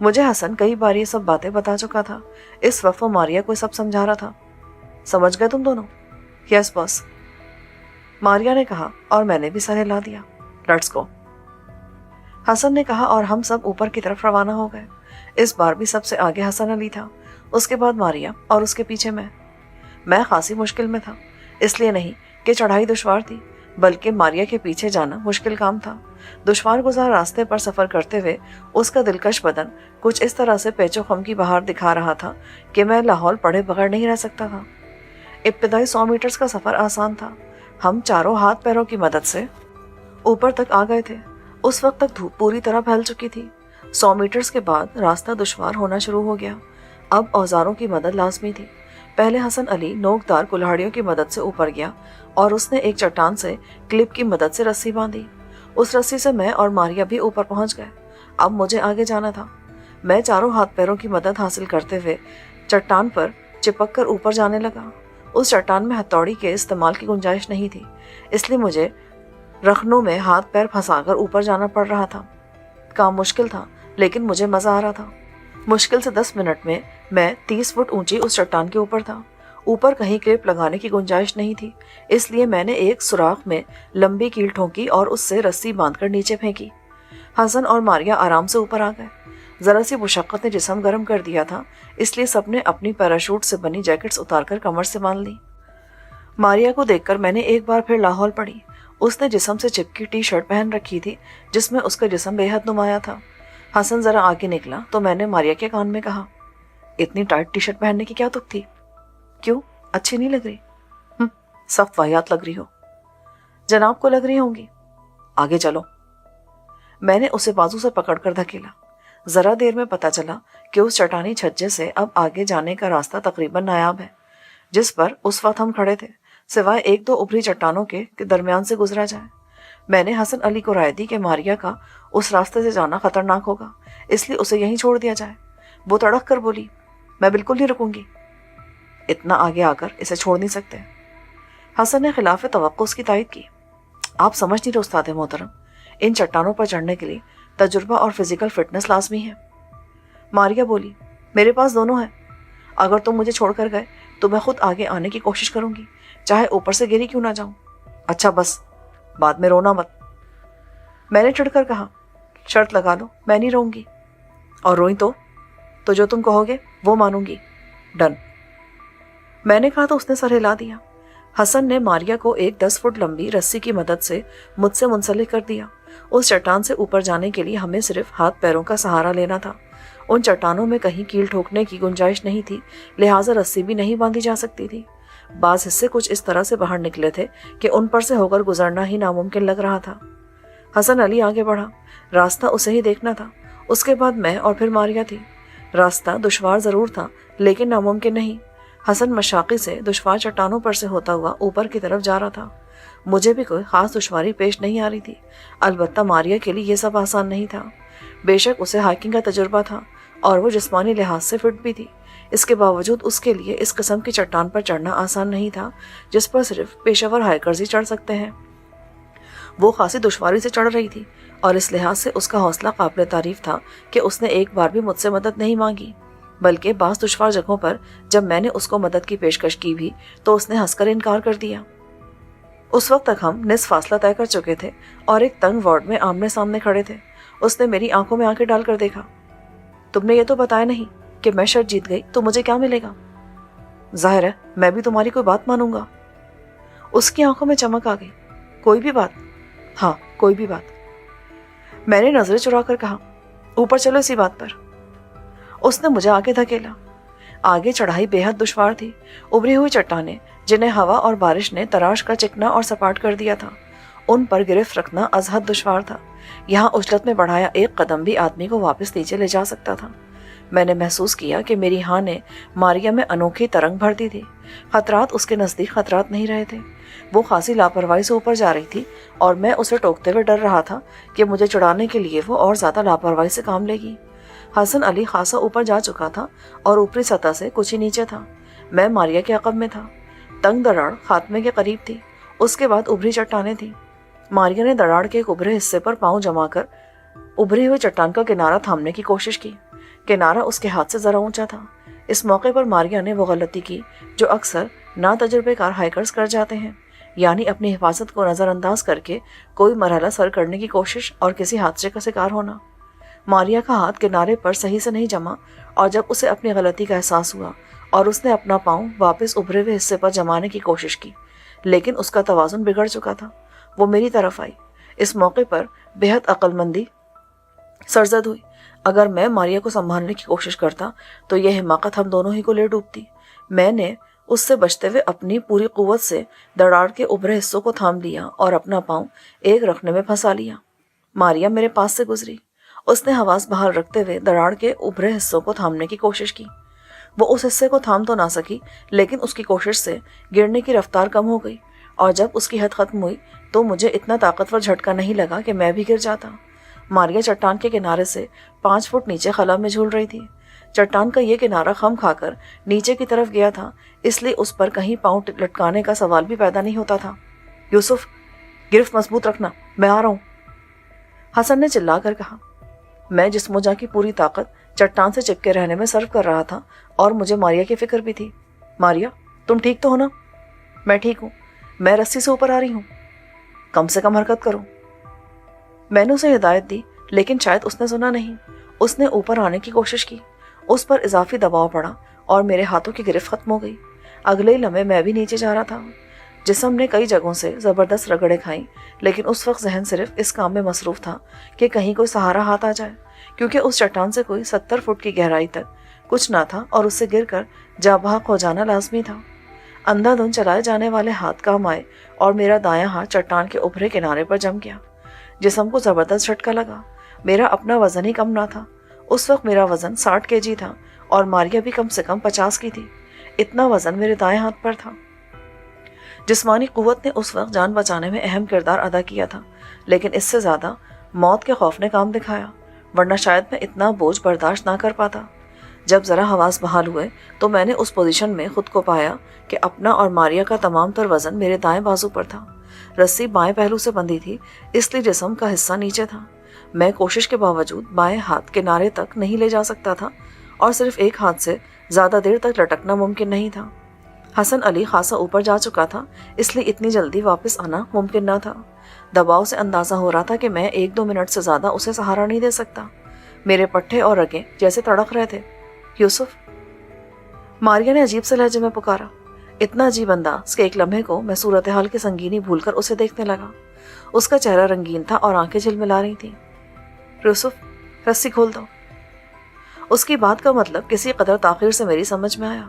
مجھے حسن کئی بار یہ سب باتیں بتا چکا تھا. اس وقت وہ ماریا کو سب سمجھا رہا تھا. سمجھ گئے تم دونوں؟ یس باس، ماریا نے کہا اور میں نے بھی سر ہلا دیا. لیٹس گو، حسن نے کہا اور ہم سب اوپر کی طرف روانہ ہو گئے. اس بار بھی سب سے آگے حسن علی تھا، اس کے بعد ماریا اور اس کے پیچھے میں. میں خاصی مشکل میں تھا، اس لیے نہیں کہ چڑھائی دشوار تھی، بلکہ ماریا کے پیچھے جانا مشکل کام تھا. دشوار گزار راستے پر سفر کرتے ہوئے اس کا دلکش بدن کچھ اس طرح سے پیچ و خم کی بہار دکھا رہا تھا کہ میں لاہور پڑے بغیر نہیں رہ سکتا تھا. ابتدائی 100 میٹرز کا سفر آسان تھا. ہم چاروں ہاتھ پیروں کی مدد سے اوپر تک آ گئے تھے. اس وقت تک دھوپ پوری طرح پھیل چکی تھی. 100 میٹرز کے بعد راستہ دشوار ہونا شروع ہو گیا. اب اوزاروں کی مدد لازمی تھی. پہلے حسن علی نوکدار کلاڑیوں کی مدد سے اوپر گیا اور اس نے ایک چٹان سے کلپ کی مدد سے رسی باندھی. اس رسی سے میں اور ماریا بھی اوپر پہنچ گئے. اب مجھے آگے جانا تھا. میں چاروں ہاتھ پیروں کی مدد حاصل کرتے ہوئے چٹان پر چپک کر اوپر جانے لگا. اس چٹان میں ہتھوڑی کے استعمال کی گنجائش نہیں تھی، اس لیے مجھے رخنوں میں ہاتھ پیر پھنسا کر اوپر جانا پڑ رہا تھا. کام مشکل تھا لیکن مجھے مزہ آ رہا تھا. مشکل سے 10 منٹ میں 30 فٹ اونچی اس چٹان کے اوپر تھا. اوپر کہیں کلپ لگانے کی گنجائش نہیں تھی، اس لیے میں نے ایک سوراخ میں لمبی کیل ٹھونکی اور اس سے رسی باندھ کر نیچے پھینکی. حسن اور ماریا آرام سے اوپر آ گئے. ذرا سی مشقت نے جسم گرم کر دیا تھا، اس لیے سب نے اپنی پیراشوٹ سے بنی جیکٹس اتار کر کمر سے باندھ لی. ماریا کو دیکھ کر میں نے ایک بار پھر لاہور پڑی. اس نے جسم سے چپکی ٹی شرٹ پہن رکھی تھی جس میں اس کا جسم بے حد نمایاں تھا. حسن ذرا آگے نکلا تو میں نے ماریا کے کان میں کہا، اتنی ٹائٹ ٹی شرٹ پہننے کی کیا تک تھی؟ کیوں، اچھی نہیں لگ رہی؟ سخت واہیات لگ رہی ہو. جناب کو لگ رہی ہوں گی. آگے چلو. میں نے اسے بازو سے پکڑ کر دھکیلا. ذرا دیر میں پتا چلا کہ اس چٹانی چھجے سے اب آگے جانے کا راستہ تقریباً نایاب ہے جس پر اس وقت ہم کھڑے تھے، سوائے 1-2 ابری چٹانوں کے درمیان سے گزرا جائے. میں نے حسن علی کو رائے دی کہ ماریا کا اس راستے سے جانا خطرناک ہوگا، اس لیے اسے یہیں چھوڑ دیا جائے. وہ تڑک کر بولی، میں بالکل نہیں رکوں گی. اتنا آگے آ کر اسے چھوڑ نہیں سکتے. حسن نے خلاف توقع اس کی تائید کی. آپ سمجھ نہیں رہے استاد محترم، ان چٹانوں پر چڑھنے کے لیے تجربہ اور فزیکل فٹنس لازمی ہے. ماریا بولی، میرے پاس دونوں ہیں. اگر تم مجھے چھوڑ کر گئے تو میں خود آگے آنے کی کوشش کروں گی، چاہے اوپر سے گری کیوں نہ جاؤں. اچھا بس، بعد میں رونا مت. میں نے چڑھ کر کہا، شرط لگا لو، میں نہیں رہوں گی. اور روئی تو جو تم کہو گے وہ مانوں گی. ڈن. میں نے کہا تو اس نے سر ہلا دیا. حسن نے ماریا کو ایک 10 فٹ لمبی رسی کی مدد سے مجھ سے منسلک کر دیا. اس چٹان سے اوپر جانے کے لیے ہمیں صرف ہاتھ پیروں کا سہارا لینا تھا. ان چٹانوں میں کہیں کیل ٹھوکنے کی گنجائش نہیں تھی، لہٰذا رسی بھی نہیں باندھی جا سکتی تھی. بعض حصے کچھ اس طرح سے باہر نکلے تھے کہ ان پر سے ہو کر گزرنا ہی ناممکن لگ رہا تھا. حسن علی آگے بڑھا. راستہ اسے ہی دیکھنا تھا. اس کے بعد میں اور پھر ماریا تھی. راستہ دشوار ضرور تھا لیکن ناممکن نہیں. حسن مشاقی سے دشوار چٹانوں پر سے ہوتا ہوا اوپر کی طرف جا رہا تھا. مجھے بھی کوئی خاص دشواری پیش نہیں آ رہی تھی. البتہ ماریا کے لیے یہ سب آسان نہیں تھا. بے شک اسے ہائکنگ کا تجربہ تھا اور وہ جسمانی لحاظ سے فٹ بھی تھی. اس کے باوجود اس کے لیے اس قسم کی چٹان پر چڑھنا آسان نہیں تھا جس پر صرف پیشہ ور ہائیکرز ہی چڑھ سکتے ہیں. وہ خاصی دشواری سے چڑھ رہی تھی اور اس لحاظ سے اس کا حوصلہ قابل تعریف تھا کہ اس نے ایک بار بھی مجھ سے مدد نہیں مانگی، بلکہ بعض دشوار جگہوں پر جب میں نے اس کو مدد کی پیشکش کی بھی تو اس نے ہنس کر انکار کر دیا. اس وقت تک ہم نصف فاصلہ طے کر چکے تھے اور ایک تنگ وارڈ میں آمنے سامنے کھڑے تھے. اس نے میری آنکھوں میں آنکھیں ڈال کر دیکھا. تم نے یہ تو بتایا نہیں کہ میں شرط جیت گئی تو مجھے کیا ملے گا؟ ظاہر ہے میں بھی تمہاری کوئی بات مانوں گا. اس کی آنکھوں میں چمک آ گئی. کوئی بھی بات؟ ہاں کوئی بھی بات. میں نے نظریں چرا کر کہا، اوپر چلو اسی بات پر. اس نے مجھے آگے دھکیلا. آگے چڑھائی بے حد دشوار تھی. ابری ہوئی چٹانیں جنہیں ہوا اور بارش نے تراش کر چکنا اور سپاٹ کر دیا تھا، ان پر گرفت رکھنا از حد دشوار تھا. یہاں اجلت میں بڑھایا ایک قدم بھی آدمی کو واپس نیچے لے جا سکتا تھا. میں نے محسوس کیا کہ میری ہاں نے ماریا میں انوکھی ترنگ بھر دی تھی. خطرات اس کے نزدیک خطرات نہیں رہے تھے. وہ خاصی لاپرواہی سے اوپر جا رہی تھی اور میں اسے ٹوکتے ہوئے ڈر رہا تھا کہ مجھے چڑھانے کے لیے وہ اور زیادہ لاپرواہی سے کام لے گی. حسن علی خاصا اوپر جا چکا تھا اور اوپری سطح سے کچھ ہی نیچے تھا. میں ماریا کے عقب میں تھا. تنگ دراڑ خاتمے کے قریب تھی. اس کے بعد ابری چٹانیں تھیں. ماریا نے دراڑ کے ایک ابھرے حصے پر پاؤں جما کر ابھری ہوئی چٹان کا کنارہ تھامنے کی کوشش کی. کنارہ اس کے ہاتھ سے ذرا اونچا تھا۔ اس موقع پر ماریا نے وہ غلطی کی جو اکثر ناتجربے کار ہائیکرز کر جاتے ہیں، یعنی اپنی حفاظت کو نظر انداز کر کے کوئی مرحلہ سر کرنے کی کوشش اور کسی حادثے کا شکار ہونا۔ ماریا کا ہاتھ کنارے پر صحیح سے نہیں جما، اور جب اسے اپنی غلطی کا احساس ہوا اور اس نے اپنا پاؤں واپس ابھرے ہوئے حصے پر جمانے کی کوشش کی، لیکن اس کا توازن بگڑ چکا تھا۔ وہ میری طرف آئی۔ اس موقع پر بہت عقل مندی سرزد ہوئی۔ اگر میں ماریا کو سنبھالنے کی کوشش کرتا تو یہ حماقت ہم دونوں ہی کو لے ڈوبتی۔ میں نے اس سے بچتے ہوئے اپنی پوری قوت سے دراڑ کے ابھرے حصوں کو تھام لیا اور اپنا پاؤں ایک رکھنے میں پھنسا لیا۔ ماریا میرے پاس سے گزری۔ اس نے حواس بحال رکھتے ہوئے دراڑ کے ابھرے حصوں کو تھامنے کی کوشش کی۔ وہ اس حصے کو تھام تو نہ سکی، لیکن اس کی کوشش سے گرنے کی رفتار کم ہو گئی، اور جب اس کی حد ختم ہوئی تو مجھے اتنا طاقتور جھٹکا نہیں لگا کہ میں بھی گر جاتا۔ ماریا چٹان کے کنارے سے 5 فٹ نیچے خلا میں جھول رہی تھی۔ چٹان کا یہ کنارہ خم کھا کر نیچے کی طرف گیا تھا، اس لیے اس پر کہیں پاؤں لٹکانے کا سوال بھی پیدا نہیں ہوتا تھا۔ یوسف، گرفت مضبوط رکھنا، میں آ رہا ہوں، حسن نے چلا کر کہا۔ میں جسم و جاں کی پوری طاقت چٹان سے چپکے رہنے میں صرف کر رہا تھا، اور مجھے ماریا کی فکر بھی تھی۔ ماریا، تم ٹھیک تو ہو نا؟ میں ٹھیک ہوں، میں رسی سے اوپر آ رہی ہوں، کم سے کم حرکت کرو۔ میں نے اسے ہدایت دی، لیکن شاید اس نے سنا نہیں۔ اس نے اوپر آنے کی کوشش کی، اس پر اضافی دباؤ پڑا اور میرے ہاتھوں کی گرفت ختم ہو گئی۔ اگلے لمحے میں بھی نیچے جا رہا تھا۔ جسم نے کئی جگہوں سے زبردست رگڑے کھائیں، لیکن اس وقت ذہن صرف اس کام میں مصروف تھا کہ کہیں کوئی سہارا ہاتھ آ جائے، کیونکہ اس چٹان سے کوئی 70 فٹ کی گہرائی تک کچھ نہ تھا اور اس سے گر کر جاں بحق ہو جانا لازمی تھا۔ اندھا دھند چلائے جانے والے ہاتھ کام آئے اور میرا دایاں ہاتھ چٹان کے ابھرے کنارے پر جم گیا۔ جسم کو زبردست جھٹکا لگا۔ میرا اپنا وزن ہی کم نہ تھا۔ اس وقت میرا وزن 60 kg تھا اور ماریا بھی کم سے کم 50 کی تھی۔ اتنا وزن میرے دائیں ہاتھ پر تھا۔ جسمانی قوت نے اس وقت جان بچانے میں اہم کردار ادا کیا تھا، لیکن اس سے زیادہ موت کے خوف نے کام دکھایا، ورنہ شاید میں اتنا بوجھ برداشت نہ کر پاتا۔ جب ذرا حواس بحال ہوئے تو میں نے اس پوزیشن میں خود کو پایا کہ اپنا اور ماریا کا تمام تر وزن میرے دائیں بازو پر تھا۔ رسی بائیں پہلو سے بندھی تھی، اس لیے جسم کا حصہ نیچے تھا۔ میں کوشش کے باوجود بائیں ہاتھ کنارے تک نہیں لے جا سکتا تھا، اور صرف ایک ہاتھ سے زیادہ دیر تک لٹکنا ممکن نہیں تھا۔ حسن علی خاصا اوپر جا چکا تھا، اس لیے اتنی جلدی واپس آنا ممکن نہ تھا۔ دباؤ سے اندازہ ہو رہا تھا کہ میں 1-2 منٹ سے زیادہ اسے سہارا نہیں دے سکتا۔ میرے پٹھے اور رگیں جیسے تڑک رہے تھے۔ یوسف، ماریا نے عجیب سے لہجے میں پکارا، اتنا عجیب انداز کہ ایک لمحے کو میں صورتحال کی سنگینی بھول کر اسے دیکھنے لگا۔ اس کا چہرہ رنگین تھا اور آنکھیں جھلملا رہی تھیں۔ یوسف، رسی کھول دو۔ اس کی بات کا مطلب کسی قدر تاخیر سے میری سمجھ میں آیا۔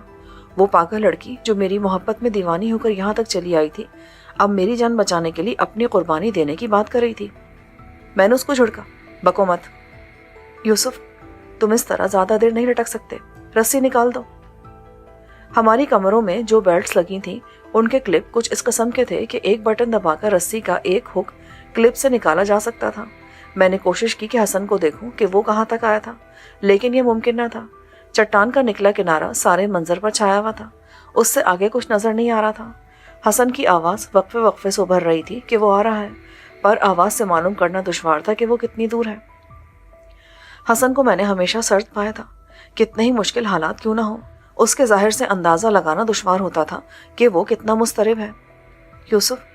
وہ پاگل لڑکی جو میری محبت میں دیوانی ہو کر یہاں تک چلی آئی تھی، اب میری جان بچانے کے لیے اپنی قربانی دینے کی بات کر رہی تھی۔ میں نے اس کو جھڑکا، بکو مت۔ یوسف، تم اس طرح زیادہ دیر نہیں لٹک سکتے، رسی نکال دو۔ ہماری کمروں میں جو بیلٹس لگی تھیں ان کے کلپ کچھ اس قسم کے تھے کہ ایک بٹن دبا کر رسی کا ایک ہک کلپ سے نکالا جا سکتا تھا۔ میں نے کوشش کی کہ حسن کو دیکھوں کہ وہ کہاں تک آیا تھا، لیکن یہ ممکن نہ تھا۔ چٹان کا نکلا کنارہ سارے منظر پر چھایا ہوا تھا، اس سے آگے کچھ نظر نہیں آ رہا تھا۔ حسن کی آواز وقفے وقفے سے ابھر رہی تھی کہ وہ آ رہا ہے، پر آواز سے معلوم کرنا دشوار تھا کہ وہ کتنی دور ہے۔ حسن کو میں نے ہمیشہ سرد پایا تھا، کتنے ہی مشکل حالات کیوں نہ ہو، اس کے ظاہر سے اندازہ لگانا دشوار ہوتا تھا کہ وہ کتنا مضطرب ہے۔ یوسف،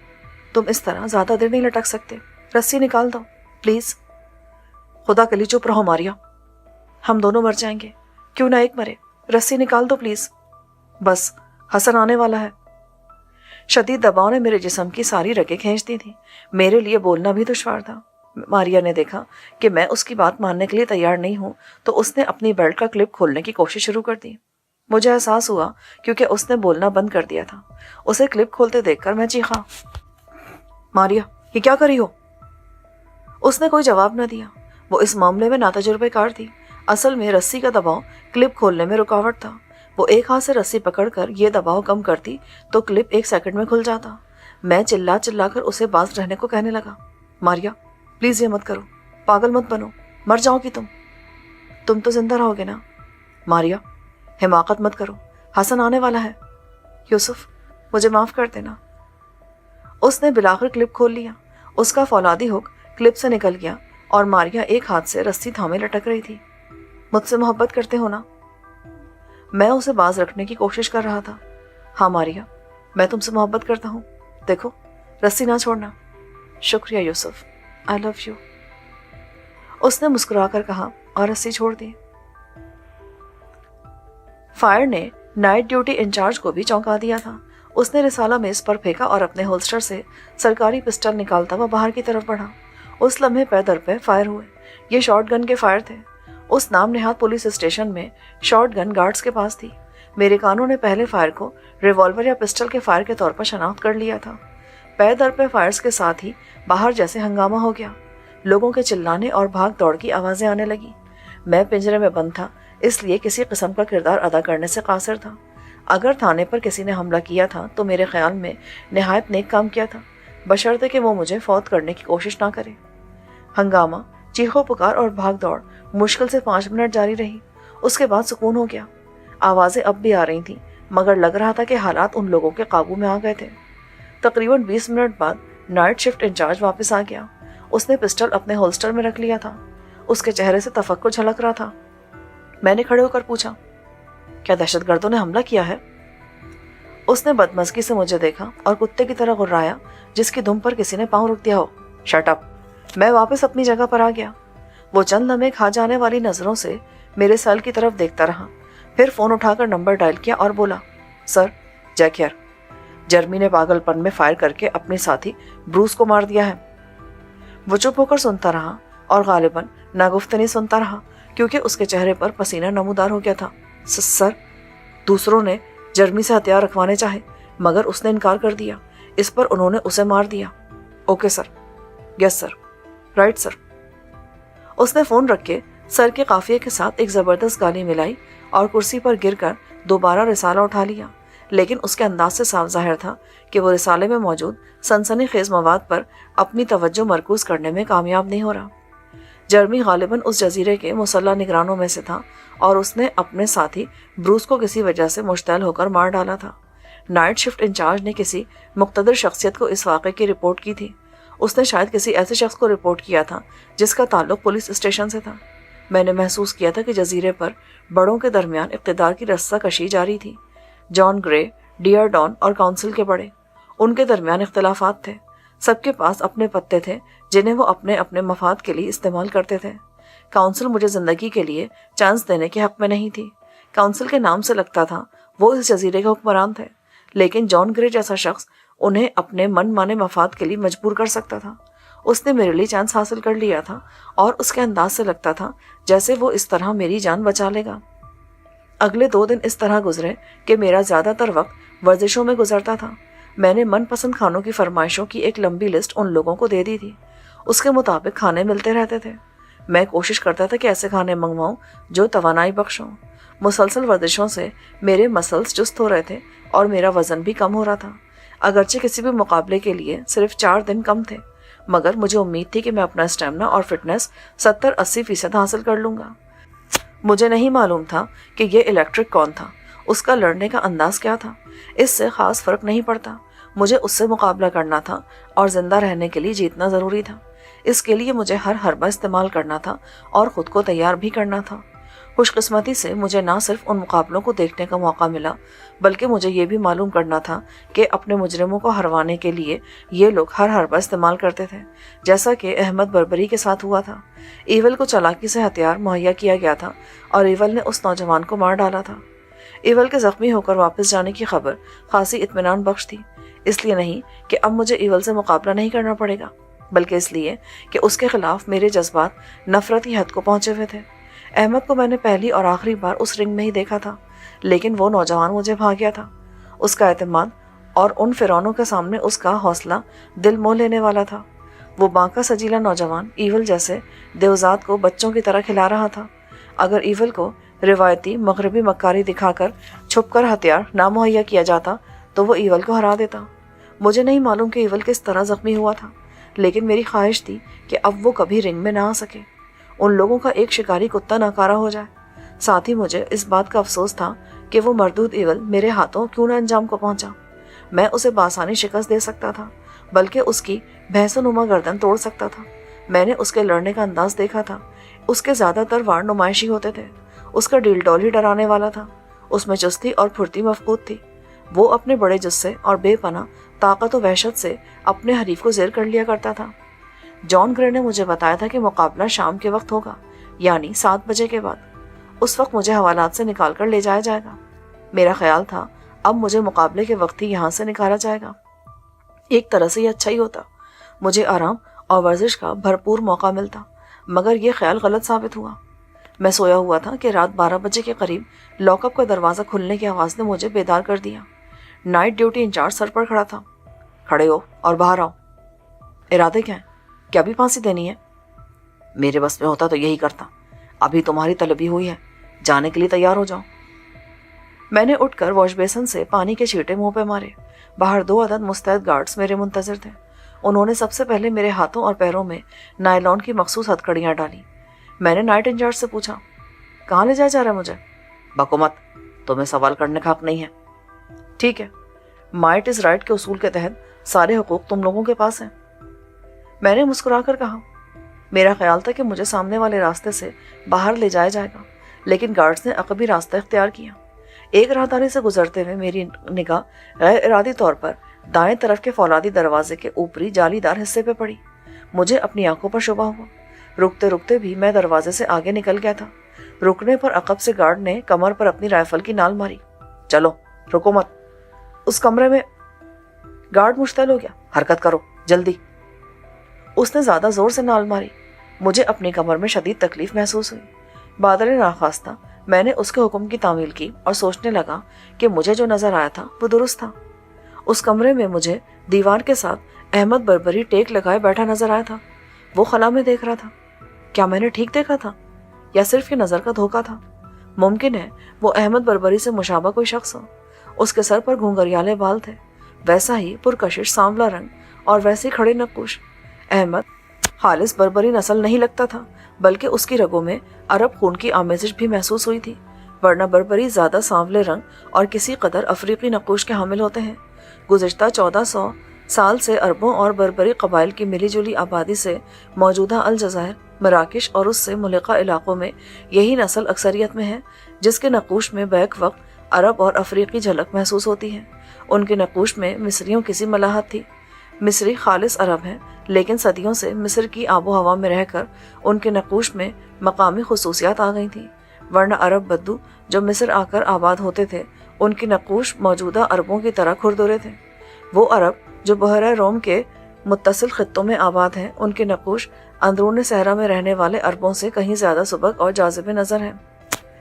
تم اس طرح زیادہ دیر نہیں لٹک سکتے، رسی نکال دو پلیز۔ خدا کے لیے چپ رہو ماریا، ہم دونوں مر جائیں گے، کیوں نہ ایک مرے، رسی نکال دو پلیز۔ بس، حسن آنے والا ہے۔ شدید دباؤ نے میرے جسم کی ساری رگیں کھینچ دی تھیں، میرے لیے بولنا بھی دشوار تھا۔ ماریا نے دیکھا کہ میں اس کی بات ماننے کے لیے تیار نہیں ہوں تو اس نے اپنی بیلٹ کا کلپ کھولنے کی کوشش شروع کر دی۔ مجھے احساس ہوا کیونکہ اس نے بولنا بند کر دیا تھا۔ اسے کلپ کھولتے دیکھ کر میں چیخا، ماریا، یہ کیا کری ہو؟ اس نے کوئی جواب نہ دیا۔ وہ اس معاملے میں ناتجربہ کار تھی۔ اصل میں رسی کا دباؤ کلپ کھولنے میں رکاوٹ تھا۔ وہ ایک ہاتھ سے رسی پکڑ کر یہ دباؤ کم کرتی تو کلپ 1 سیکنڈ میں کھل جاتا۔ میں چلا چلا کر اسے باز رہنے کو کہنے لگا، ماریا پلیز یہ مت کرو، پاگل مت بنو، مر جاؤ گی تم تو زندہ رہو گے نا۔ ماریا، حماقت مت کرو، حسن آنے والا ہے۔ یوسف، مجھے معاف کر دینا۔ اس نے بلاخر کلپ کھول لیا۔ اس کا فولادی ہک کلپ سے نکل گیا اور ماریا ایک ہاتھ سے رسی تھامے لٹک رہی تھی۔ مجھ سے محبت کرتے ہو نا؟ میں اسے باز رکھنے کی کوشش کر رہا تھا. ہاں ماریا، میں تم سے محبت کرتا ہوں. دیکھو، رسی نہ چھوڑنا. شکریہ یوسف، آئی لو یو. اس نے مسکرا کر کہا اور رسی چھوڑ دی. فائر نے نائٹ ڈیوٹی انچارج کو بھی چونکا دیا تھا. اس نے رسالہ میز پر پھینکا اور اپنے ہولسٹر سے سرکاری پسٹل نکالتا ہوا باہر کی طرف بڑھا. اس لمحے پے در پہ فائر ہوئے. یہ شارٹ گن کے فائر تھے. اس نام نہاد پولیس اسٹیشن میں شارٹ گن گارڈز کے پاس تھی. میرے کانوں نے پہلے فائر کو ریوالور یا پسٹل کے فائر کے طور پر شناخت کر لیا تھا. پے در پہ فائرز کے ساتھ ہی باہر جیسے ہنگامہ ہو گیا. لوگوں کے چلانے اور بھاگ دوڑ کی آوازیں آنے لگی. میں پنجرے میں بند تھا، اس لیے کسی قسم کا کردار ادا کرنے سے قاصر تھا. اگر تھانے پر کسی نے حملہ کیا تھا تو میرے خیال میں نہایت نیک کام کیا تھا، بشرطے کہ وہ مجھے فوت کرنے کی کوشش نہ کرے. ہنگامہ، چیخو پکار اور بھاگ دوڑ مشکل سے 5 منٹ جاری رہی. اس کے بعد سکون ہو گیا. آوازیں اب بھی آ رہی تھیں، مگر لگ رہا تھا کہ حالات ان لوگوں کے قابو میں آ گئے تھے. تقریباً 20 منٹ بعد نائٹ شفٹ انچارج واپس آ گیا. اس نے پسٹل اپنے ہولسٹر میں رکھ لیا تھا. اس کے چہرے سے تفکر جھلک رہا تھا. میں نے کھڑے ہو کر پوچھا، کیا دہشت گردوں نے حملہ کیا ہے؟ اس نے بدمزگی سے مجھے دیکھا اور کتے کی طرح غرایا جس کی دم پر کسی نے پاؤں رکھ دیا ہو. Shut up. میں واپس اپنی جگہ پر آ گیا. وہ چند لمحے کھا جانے والی نظروں سے میرے سیل کی طرف دیکھتا رہا، پھر فون اٹھا کر نمبر ڈائل کیا اور بولا، سر، جیک ہیئر. جرمی نے پاگل پن میں فائر کر کے اپنے ساتھی بروس کو مار دیا ہے. وہ چپ ہو کر سنتا رہا اور غالباً ناگفتنی سنتا رہا کیونکہ اس کے چہرے پر پسینہ نمودار ہو گیا تھا. سر، دوسروں نے جرمی سے ہتھیار رکھوانے چاہے مگر اس نے انکار کر دیا. اس پر انہوں نے اسے مار دیا. Okay sir. یس سر. Right sir. اس نے فون رکھ کے سر کے قافیے کے ساتھ ایک زبردست گالی ملائی اور کرسی پر گر کر دوبارہ رسالہ اٹھا لیا. لیکن اس کے انداز سے صاف ظاہر تھا کہ وہ رسالے میں موجود سنسنی خیز مواد پر اپنی توجہ مرکوز کرنے میں کامیاب نہیں ہو رہا. جرمی غالباً اس جزیرے کے مسلح نگرانوں میں سے تھا اور اس نے اپنے ساتھی بروس کو کسی وجہ سے مشتعل ہو کر مار ڈالا تھا. نائٹ شفٹ انچارج نے کسی مقتدر شخصیت کو اس واقعے کی رپورٹ کی تھی. اس نے شاید کسی ایسے شخص کو رپورٹ کیا تھا جس کا تعلق پولیس اسٹیشن سے تھا. میں نے محسوس کیا تھا کہ جزیرے پر بڑوں کے درمیان اقتدار کی رسہ کشی جاری تھی. جان گرے، ڈیئر ڈان اور کونسل کے بڑے، ان کے درمیان اختلافات تھے. سب کے پاس اپنے پتے تھے جنہیں وہ اپنے اپنے مفاد کے لیے استعمال کرتے تھے. کونسل مجھے زندگی کے لیے چانس دینے کے حق میں نہیں تھی. کونسل کے نام سے لگتا تھا وہ اس جزیرے کے حکمران تھے، لیکن جان گرے جیسا شخص انہیں اپنے من مانے مفاد کے لیے مجبور کر سکتا تھا. اس نے میرے لیے چانس حاصل کر لیا تھا اور اس کے انداز سے لگتا تھا جیسے وہ اس طرح میری جان بچا لے گا. اگلے 2 دن اس طرح گزرے کہ میرا زیادہ تر وقت ورزشوں میں گزرتا تھا. میں نے من پسند کھانوں کی فرمائشوں کی ایک لمبی لسٹ ان لوگوں کو دے دی تھی. اس کے مطابق کھانے ملتے رہتے تھے. میں کوشش کرتا تھا کہ ایسے کھانے منگواؤں جو توانائی بخش ہوں. مسلسل ورزشوں سے میرے مسلز چست ہو رہے تھے اور میرا وزن بھی کم ہو رہا تھا. اگرچہ کسی بھی مقابلے کے لیے صرف 4 دن کم تھے، مگر مجھے امید تھی کہ میں اپنا اسٹیمنا اور فٹنس 70-80% حاصل کر لوں گا. مجھے نہیں معلوم تھا کہ یہ الیکٹرک کون تھا، اس کا لڑنے کا انداز کیا تھا. اس سے خاص فرق نہیں پڑتا. مجھے اس سے مقابلہ کرنا تھا اور زندہ رہنے کے لیے جیتنا ضروری تھا. اس کے لیے مجھے ہر حربہ استعمال کرنا تھا اور خود کو تیار بھی کرنا تھا. خوش قسمتی سے مجھے نہ صرف ان مقابلوں کو دیکھنے کا موقع ملا بلکہ مجھے یہ بھی معلوم کرنا تھا کہ اپنے مجرموں کو ہروانے کے لیے یہ لوگ ہر حربہ استعمال کرتے تھے، جیسا کہ احمد بربری کے ساتھ ہوا تھا. ایول کو چالاکی سے ہتھیار مہیا کیا گیا تھا اور ایول نے اس نوجوان کو مار ڈالا تھا. ایول کے زخمی ہو کر واپس جانے کی خبر خاصی اطمینان بخش تھی. اس لیے نہیں کہ اب مجھے ایول سے مقابلہ نہیں کرنا پڑے گا، بلکہ اس لیے کہ اس کے خلاف میرے جذبات نفرتی حد کو پہنچے ہوئے تھے. احمد کو میں نے پہلی اور آخری بار اس رنگ میں ہی دیکھا تھا، لیکن وہ نوجوان مجھے بھا گیا تھا. اس کا اعتماد اور ان فرعونوں کے سامنے اس کا حوصلہ دل موہ لینے والا تھا. وہ بانکا سجیلا نوجوان ایول جیسے دیوزاد کو بچوں کی طرح کھلا رہا تھا. اگر ایول کو روایتی مغربی مکاری دکھا کر چھپ کر ہتھیار نہ مہیا کیا جاتا تو وہ ایول کو ہرا دیتا. مجھے نہیں معلوم کہ ایول کس طرح زخمی ہوا تھا، لیکن میری خواہش تھی کہ اب وہ کبھی رنگ میں نہ آ سکے. ان لوگوں کا ایک شکاری کتا ناکارہ ہو جائے. ساتھ ہی مجھے اس بات کا افسوس تھا کہ وہ مردود ایول میرے ہاتھوں کیوں نہ انجام کو پہنچا. میں اسے بآسانی شکست دے سکتا تھا، بلکہ اس کی بھینس نما گردن توڑ سکتا تھا. میں نے اس کے لڑنے کا انداز دیکھا تھا. اس کے زیادہ تر وار نمائشی ہوتے تھے. اس کا ڈیل ڈول ہی ڈرانے والا تھا۔ اس میں چستی اور پھرتی مفقود تھی۔ وہ اپنے بڑے جسے اور بے پناہ طاقت و وحشت سے اپنے حریف کو زیر کر لیا کرتا تھا۔ جان گرے نے مجھے بتایا تھا کہ مقابلہ شام کے وقت ہوگا، یعنی 7 بجے کے بعد۔ اس وقت مجھے حوالات سے نکال کر لے جایا جائے گا۔ میرا خیال تھا اب مجھے مقابلے کے وقت ہی یہاں سے نکالا جائے گا۔ ایک طرح سے یہ اچھا ہی ہوتا، مجھے آرام اور ورزش کا بھرپور موقع ملتا، مگر یہ خیال غلط ثابت ہوا۔ میں سویا ہوا تھا کہ رات 12 بجے کے قریب لاک اپ کا دروازہ کھلنے کی آواز نے مجھے بیدار کر دیا۔ نائٹ ڈیوٹی انچارج سر پر کھڑا تھا۔ کھڑے ہو اور باہر آؤ۔ ارادے کیا ہیں؟ کیا بھی پھانسی دینی ہے؟ میرے بس میں ہوتا تو یہی کرتا۔ ابھی تمہاری طلبی ہوئی ہے، جانے کے لیے تیار ہو جاؤ۔ میں نے اٹھ کر واش بیسن سے پانی کے چھینٹے منہ پہ مارے۔ باہر 2 عدد مستعد گارڈز میرے منتظر تھے۔ انہوں نے سب سے پہلے میرے ہاتھوں اور پیروں میں نائلون کی مخصوص ہتھکڑیاں ڈالی۔ میں نے نائٹ انچارج سے پوچھا، کہاں لے جایا جا رہا ہے مجھے؟ بکو مت، تمہیں سوال کرنے کا حق نہیں ہے۔ ٹھیک ہے، مائٹ از رائٹ کے اصول کے تحت سارے حقوق تم لوگوں کے پاس ہیں، میں نے مسکرا کر کہا۔ میرا خیال تھا کہ مجھے سامنے والے راستے سے باہر لے جایا جائے گا، لیکن گارڈز نے عقبی راستہ اختیار کیا۔ ایک راہداری سے گزرتے ہوئے میری نگاہ غیر ارادی طور پر دائیں طرف کے فولادی دروازے کے اوپری جالی دار حصے پہ پڑی۔ مجھے اپنی آنکھوں پر شبہ ہوا۔ رکتے رکتے بھی میں دروازے سے آگے نکل گیا تھا۔ رکنے پر عقب سے گارڈ نے کمر پر اپنی رائفل کی نال ماری۔ چلو، رکو مت، اس کمرے میں۔ گارڈ مشتعل ہو گیا۔ حرکت کرو، جلدی۔ اس نے زیادہ زور سے نال ماری۔ مجھے اپنی کمر میں شدید تکلیف محسوس ہوئی۔ بادل ناخواستہ میں نے اس کے حکم کی تعمیل کی اور سوچنے لگا کہ مجھے جو نظر آیا تھا وہ درست تھا۔ اس کمرے میں مجھے دیوار کے ساتھ احمد بربری ٹیک لگائے بیٹھا نظر آیا تھا۔ وہ خلا میں دیکھ رہا تھا۔ کیا میں نے ٹھیک دیکھا تھا یا صرف یہ نظر کا دھوکہ تھا؟ ممکن ہے وہ احمد بربری سے مشابہ کوئی شخص ہو۔ اس کے سر پر گھونگھریالے بال تھے، ویسا ہی پرکشش سانولا رنگ اور ویسے کھڑے نقوش۔ احمد خالص بربری نسل نہیں لگتا تھا، بلکہ اس کی رگوں میں عرب خون کی آمیزش بھی محسوس ہوئی تھی، ورنہ بربری زیادہ سانولے رنگ اور کسی قدر افریقی نقوش کے حامل ہوتے ہیں۔ گزشتہ 1400 سال سے عربوں اور بربری قبائل کی ملی جلی آبادی سے موجودہ الجزائر، مراکش اور اس سے ملحقہ علاقوں میں یہی نسل اکثریت میں ہے، جس کے نقوش میں بیک وقت عرب اور افریقی جھلک محسوس ہوتی ہے۔ ان کے نقوش میں مصریوں کی سی ملاحت تھی۔ مصری خالص عرب ہیں، لیکن صدیوں سے مصر کی آب و ہوا میں رہ کر ان کے نقوش میں مقامی خصوصیات آ گئی تھیں، ورنہ عرب بدو جو مصر آ کر آباد ہوتے تھے ان کے نقوش موجودہ عربوں کی طرح کھردرے تھے۔ وہ عرب جو بحیرہ روم کے متصل خطوں میں آباد ہیں، ان کے نقوش اندرون صحرا میں رہنے والے عربوں سے کہیں زیادہ سبک اور جاذب نظر ہیں۔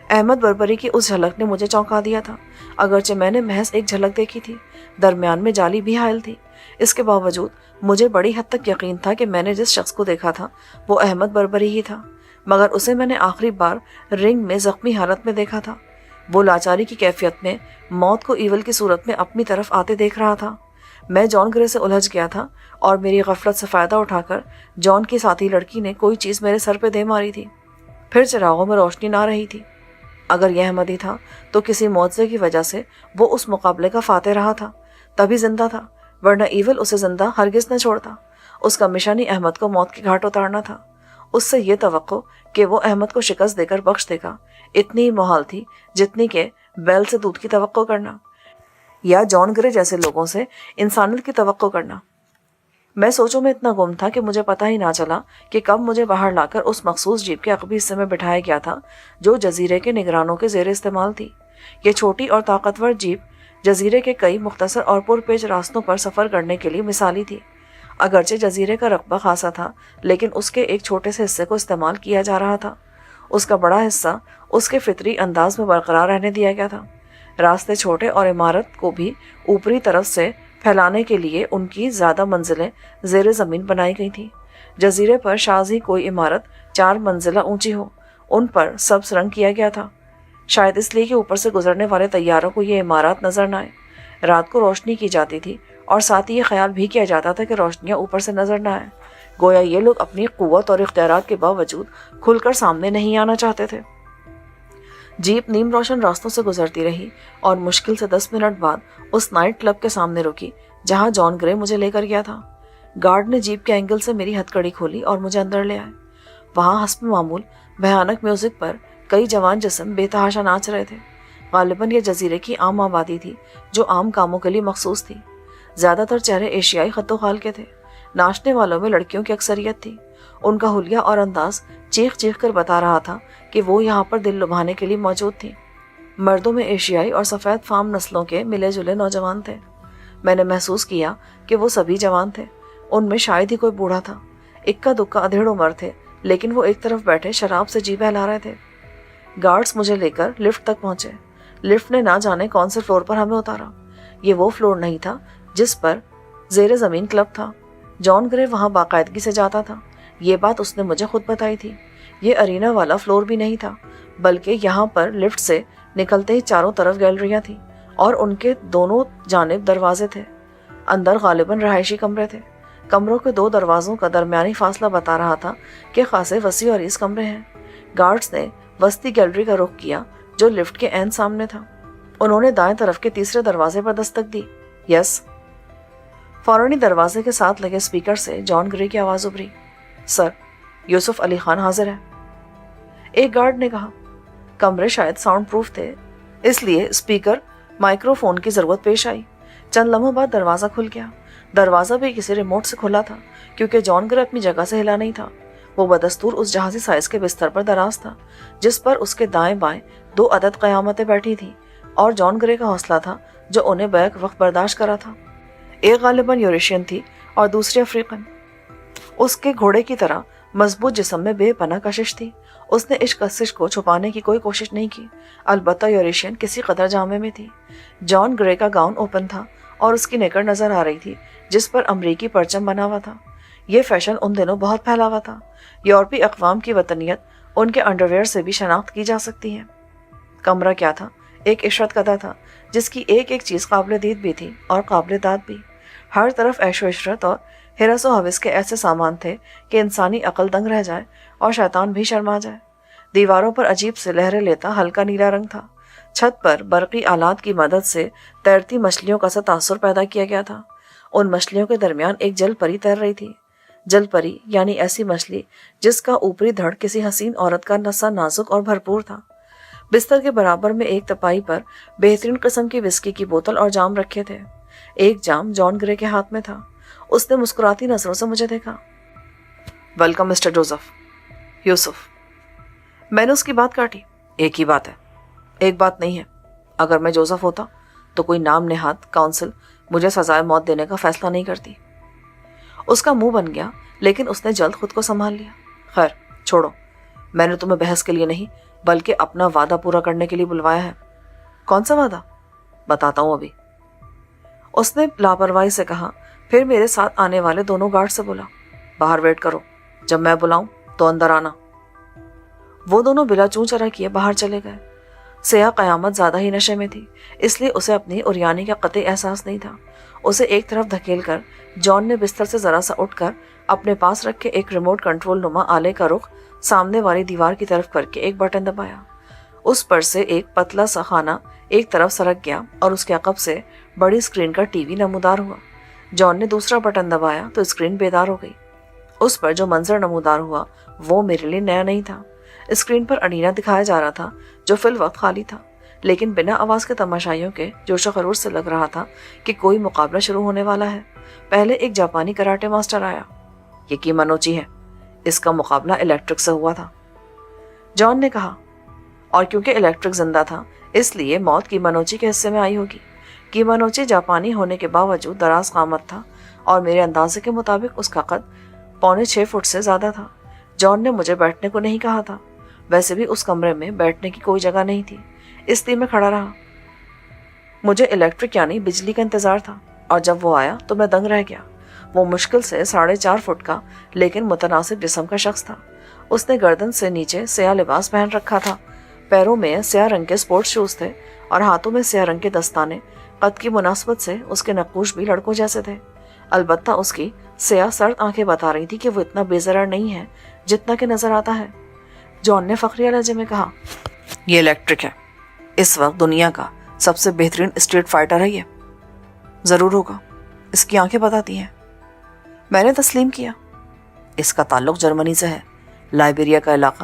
احمد بربری کی اس جھلک نے مجھے چونکا دیا تھا، اگرچہ میں نے محض ایک جھلک دیکھی تھی، درمیان میں جالی بھی حائل تھی۔ اس کے باوجود مجھے بڑی حد تک یقین تھا کہ میں نے جس شخص کو دیکھا تھا وہ احمد بربری ہی تھا، مگر اسے میں نے آخری بار رنگ میں زخمی حالت میں دیکھا تھا۔ وہ لاچاری کی کیفیت میں موت کو ایول کی صورت میں اپنی طرف آتے دیکھ رہا تھا۔ میں جان گرے سے الجھ گیا تھا اور میری غفلت سے فائدہ اٹھا کر جان کی ساتھی لڑکی نے کوئی چیز میرے سر پہ دے ماری تھی۔ پھر چراغوں میں روشنی نہ رہی تھی۔ اگر یہ احمد ہی تھا تو کسی معجزے کی وجہ سے وہ اس مقابلے کا فاتح رہا تھا، تبھی زندہ تھا، ورنہ ایول اسے زندہ ہرگز نہ چھوڑتا۔ اس کا مشن ہی احمد کو موت کے گھاٹ اتارنا تھا۔ اس سے یہ توقع کہ وہ احمد کو شکست دے کر بخش دے گا اتنی ہی محال تھی جتنی کہ بیل سے دودھ کی توقع کرنا یا جان گرے جیسے لوگوں سے انسانیت کی توقع کرنا۔ میں سوچوں میں اتنا گم تھا کہ مجھے پتہ ہی نہ چلا کہ کب مجھے باہر لا کر اس مخصوص جیپ کے عقبی حصے میں بٹھایا گیا تھا جو جزیرے کے نگرانوں کے زیر استعمال تھی۔ یہ چھوٹی اور طاقتور جیپ جزیرے کے کئی مختصر اور پرپیچ راستوں پر سفر کرنے کے لیے مثالی تھی۔ اگرچہ جزیرے کا رقبہ خاصا تھا، لیکن اس کے ایک چھوٹے سے حصے کو استعمال کیا جا رہا تھا۔ اس کا بڑا حصہ اس کے فطری انداز میں برقرار رہنے دیا گیا تھا۔ راستے چھوٹے اور عمارت کو بھی اوپری طرف سے پھیلانے کے لیے ان کی زیادہ منزلیں زیر زمین بنائی گئی تھیں۔ جزیرے پر شاذ ہی کوئی عمارت 4 منزلہ اونچی ہو۔ ان پر سبز رنگ کیا گیا تھا، شاید اس لیے کہ اوپر سے گزرنے والے طیاروں کو یہ عمارات نظر نہ آئے۔ رات کو روشنی کی جاتی تھی اور ساتھ ہی یہ خیال بھی کیا جاتا تھا کہ روشنیاں اوپر سے نظر نہ آئیں، گویا یہ لوگ اپنی قوت اور اختیارات کے باوجود کھل کر سامنے نہیں آنا چاہتے تھے۔ جیپ نیم روشن راستوں سے گزرتی رہی اور مشکل سے 10 منٹ بعد اس نائٹ کلب کے سامنے رکی جہاں جان گرے مجھے لے کر گیا تھا۔ گارڈ نے جیپ کے اینگل سے میری ہتھ کڑی کھولی اور مجھے اندر لے آئے۔ وہاں حسب معمول بھیانک میوزک پر کئی جوان جسم بے تحاشا ناچ رہے تھے۔ غالباً یہ جزیرے کی عام آبادی تھی جو عام کاموں کے لیے مخصوص تھی۔ زیادہ تر چہرے ایشیائی خط و خال کے تھے۔ ناچنے والوں میں لڑکیوں کی اکثریت تھی۔ ان کا حلیہ اور انداز چیخ چیخ کر بتا رہا تھا کہ وہ یہاں پر دل لبھانے کے لیے موجود تھی۔ مردوں میں ایشیائی اور سفید فام نسلوں کے ملے جلے نوجوان تھے۔ میں نے محسوس کیا کہ وہ سبھی جوان تھے۔ ان میں شاید ہی کوئی بوڑھا تھا۔ اکا دکا ادھیڑ عمر تھے، لیکن وہ ایک طرف بیٹھے شراب سے جی بہلا رہے تھے۔ گارڈز مجھے لے کر لفٹ تک پہنچے۔ لفٹ نے نہ جانے کون سے فلور پر ہمیں اتارا۔ یہ وہ فلور نہیں تھا جس پر زیر زمین کلب تھا۔ جان گرے وہاں باقاعدگی سے جاتا تھا۔ یہ بات اس نے مجھے خود بتائی تھی۔ یہ ارینا والا فلور بھی نہیں تھا، بلکہ یہاں پر لفٹ سے نکلتے ہی چاروں طرف گیلریاں تھیں اور ان کے دونوں جانب دروازے تھے۔ اندر غالباً رہائشی کمرے تھے۔ کمروں کے دو دروازوں کا درمیانی فاصلہ بتا رہا تھا کہ خاصے وسیع اور عریض کمرے ہیں۔ گارڈز نے وسطی گیلری کا رخ کیا جو لفٹ کے عین سامنے تھا۔ انہوں نے دائیں طرف کے تیسرے دروازے پر دستک دی۔ یس۔ فوراً دروازے کے ساتھ لگے اسپیکر سے جان گرے کی آواز ابھری۔ سر، یوسف علی خان حاضر ہے۔ ایک گارڈ نے کہا۔ کمرے شاید ساؤنڈ پروف تھے، اس لیے اسپیکر مائکرو فون کی ضرورت پیش آئی۔ چند لمحوں بعد دروازہ کھل گیا۔ دروازہ بھی کسی ریموٹ سے کھلا تھا، کیونکہ جان گرے اپنی جگہ سے ہلا نہیں تھا۔ وہ بدستور اس جہازی سائز کے بستر پر دراز تھا جس پر اس کے دائیں بائیں 2 عدد قیامتیں بیٹھی تھیں، اور جان گرے کا حوصلہ تھا جو انہیں بیک وقت برداشت کرا تھا۔ ایک غالباً یوریشین تھی اور دوسری افریقن۔ اس کے گھوڑے کی طرح مضبوط جسم میں بے پناہ کشش تھی۔ اس نے اس کشش کو چھپانے کی کوئی کوشش نہیں کی، البتہ یوریشین کسی قدر جامے میں تھی۔ جان گرے کا گاؤن اوپن تھا اور اس کی نیکڑ نظر آ رہی تھی جس پر امریکی پرچم بنا ہوا تھا۔ یہ فیشن ان دنوں بہت پھیلا ہوا تھا۔ یورپی اقوام کی وطنیت ان کے انڈرویئر سے بھی شناخت کی جا سکتی ہے۔ کمرہ کیا تھا؟ ایک عشرت کدہ تھا جس کی ایک ایک چیز قابل دید بھی تھی اور قابل داد بھی۔ ہر طرف عیش و عشرت اور ہرس و حوث کے ایسے سامان تھے کہ انسانی عقل دنگ رہ جائے اور شیطان بھی شرما جائے۔ دیواروں پر عجیب سے لہریں لیتا ہلکا نیلا رنگ تھا۔ چھت پر برقی آلات کی مدد سے تیرتی مچھلیوں کا سا تاثر پیدا کیا گیا تھا۔ ان مچھلیوں کے درمیان ایک جل پری تیر رہی تھی۔ جل پری یعنی ایسی مچھلی جس کا اوپری دھڑ کسی حسین عورت کا نسا نازک اور بھرپور تھا۔ بستر کے برابر میں ایک تپائی پر بہترین قسم کی وسکی کی بوتل اور جام رکھے تھے۔ ایک جام جان گرے کے ہاتھ میں تھا۔ اس نے مسکراتی نظروں سے مجھے دیکھا۔ Welcome mister Joseph. یوسف۔ میں نے اس کی بات کاٹی۔ ایک ہی بات ہے۔ ایک بات نہیں ہے۔ اگر میں جوزف ہوتا تو کوئی نام نہاد کاؤنسل مجھے سزائے موت دینے کا فیصلہ نہیں کرتی۔ اس کا منہ بن گیا، لیکن اس نے جلد خود کو سنبھال لیا۔ خیر چھوڑو، میں نے تمہیں بحث کے لیے نہیں بلکہ اپنا وعدہ پورا کرنے کے لیے بلوایا ہے۔ کون سا وعدہ؟ بتاتا ہوں ابھی، اس نے لاپرواہی سے کہا، پھر میرے ساتھ آنے والے دونوں گارڈ سے بولا، باہر ویٹ کرو، جب میں بلاؤں تو اندر آنا۔ وہ دونوں بلا چوں چرا کیے باہر چلے گئے۔ سیاہ قیامت زیادہ ہی نشے میں تھی، اس لیے اسے اپنی اوریانی کا قطعی احساس نہیں تھا۔ اسے ایک طرف دھکیل کر جان نے بستر سے ذرا سا اٹھ کر اپنے پاس رکھ کے ایک ریموٹ کنٹرول نما آلے کا رخ سامنے والی دیوار کی طرف کر کے ایک بٹن دبایا۔ اس پر سے ایک پتلا سا خانہ ایک طرف سرک گیا اور اس کے عقب سے بڑی اسکرین کا ٹی وی نمودار ہوا۔ جان نے دوسرا بٹن دبایا تو اسکرین بیدار ہو گئی۔ اس پر جو منظر نمودار ہوا وہ میرے لیے نیا نہیں تھا۔ اسکرین پر ارینا دکھایا جا رہا تھا جو فی الوقت خالی تھا، لیکن بنا آواز کے تماشائیوں کے جوش و خروش سے لگ رہا تھا کہ کوئی مقابلہ شروع ہونے والا ہے۔ پہلے ایک جاپانی کراٹے ماسٹر آیا۔ یہ کیمانوچی ہے، اس کا مقابلہ الیکٹرک سے ہوا تھا، جان نے کہا، اور کیونکہ الیکٹرک زندہ تھا اس لیے موت کیمانوچی کے حصے میں آئی ہوگی۔ کیمانوچی جاپانی ہونے کے باوجود دراز قامت تھا اور میرے اندازے کے مطابق اس کا قد 6.25 فٹ سے زیادہ تھا۔ جان نے مجھے بیٹھنے کو نہیں کہا تھا، ویسے بھی اس کمرے میں بیٹھنے کی کوئی جگہ نہیں تھی، اس لیے میں کھڑا رہا۔ مجھے الیکٹرک یعنی بجلی کا انتظار تھا، اور جب وہ آیا تو میں دنگ رہ گیا۔ وہ مشکل سے 4.5 فٹ کا لیکن متناسب جسم کا شخص تھا۔ اس نے گردن سے نیچے سیاہ لباس پہن رکھا تھا، پیروں میں سیاہ رنگ کے سپورٹس شوز تھے اور ہاتھوں میں سیاہ رنگ کے دستانے۔ قد کی مناسبت سے اس کے نقوش بھی لڑکوں جیسے تھے، البتہ اس کی سیاہ سرد آنکھیں بتا رہی تھی کہ وہ اتنا بے ضرر نہیں ہے جتنا کہ نظر آتا ہے۔ جان نے فخریہ لہجے میں کہا، یہ الیکٹرک ہے، اس وقت دنیا کا سب سے بہترین اسٹریٹ فائٹر ہے۔ یہ ضرور ہوگا، اس کی آنکھیں بتاتی ہیں۔ میں نے تسلیم کیا۔ اس کا تعلق جرمنی سے ہے، لائبیریا کا علاقہ